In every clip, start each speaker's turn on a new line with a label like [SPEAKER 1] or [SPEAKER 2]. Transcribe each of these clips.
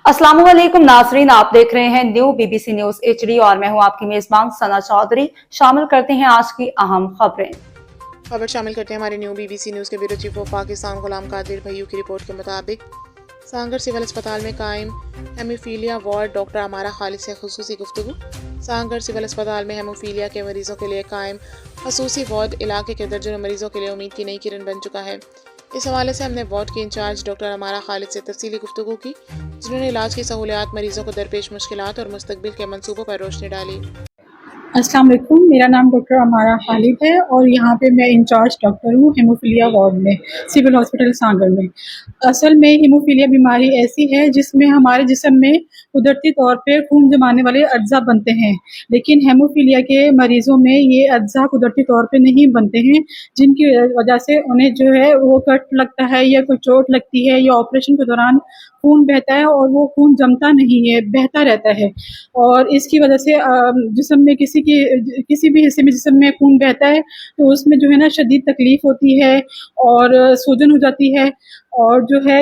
[SPEAKER 1] अस्सलाम वालेकुम नाजरीन, आप देख रहे हैं न्यू बीबीसी न्यूज एचडी और मैं हूं आपकी मेजबान सना चौधरी। शामिल करते हैं आज की अहम खबरें।
[SPEAKER 2] शामिल करते हैं हमारे न्यू बीबीसी न्यूज़ के bureau chief of Pakistan Ghulam Qadir Bhaiyu की रिपोर्ट के मुताबिक सांगर सिविल अस्पताल में कायम हेमोफीलिया वार्ड डॉक्टर अमारा खालिद से खुसूसी गुफ्तगू। सांगर सिविल अस्पताल में हेमोफीलिया के मरीजों के लिए कायम खसूसी वार्ड इलाके के दर्जनों मरीजों के लिए उम्मीद की नई किरण बन चुका है। इस हवाले से हमने वार्ड के इंचार्ज डॉक्टर अमारा खालिद से तफसीली गुफ्तगू की, जिन्होंने इलाज की सहूलियात, मरीजों को दरपेश मुश्किलात और मुस्तकबिल के मंसूबों पर रोशनी डाली।
[SPEAKER 3] अस्सलाम वालेकुम, मेरा नाम डॉक्टर अमारा खालिद है और यहाँ पे मैं इंचार्ज डॉक्टर हूँ हेमोफीलिया वार्ड में सिविल हॉस्पिटल सांगर में। असल में हेमोफीलिया बीमारी ऐसी है जिसमें हमारे जिस्म में कुदरती तौर पे खून जमाने वाले अज्जा बनते हैं, लेकिन हेमोफीलिया के मरीज़ों में ये अज्जा कुदरती तौर पे नहीं बनते हैं, जिनकी वजह से उन्हें जो है वो कट लगता है या कोई चोट लगती है या ऑपरेशन के दौरान खून बहता है और वो खून जमता नहीं है, बहता रहता है। और इसकी वजह से जिस्म में किसी भी हिस्से में जिस्म में खून बहता है तो उसमें जो है ना शदीद तकलीफ होती है और सूजन हो जाती है। और जो है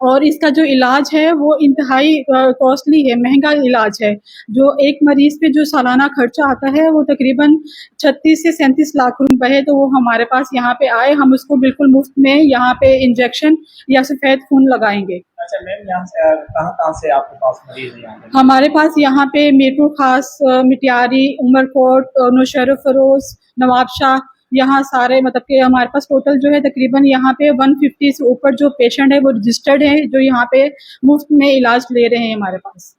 [SPEAKER 3] और इसका जो इलाज है वो इंतहाई कॉस्टली है, महंगा इलाज है। जो एक मरीज पे जो सालाना खर्चा आता है वो तकरीबन 36 से 37 लाख रुपए है। तो वो हमारे पास यहाँ पे आए, हम उसको बिल्कुल मुफ्त में यहाँ पे इंजेक्शन या सफ़ेद खून लगाएंगे।
[SPEAKER 4] अच्छा मैम, यहाँ से कहाँ से आपके पास मरीज है? यहाँ पे
[SPEAKER 3] हमारे पास यहाँ पे मीरपुर खास, मिटियारी, उमरकोट, नौशहर फरोज, नवाबशाह, यहाँ सारे मतलब कि हमारे पास टोटल जो है तकरीबन यहाँ पे 150 से ऊपर जो पेशेंट है वो रजिस्टर्ड है, जो यहाँ पे मुफ्त में इलाज ले रहे हैं हमारे पास।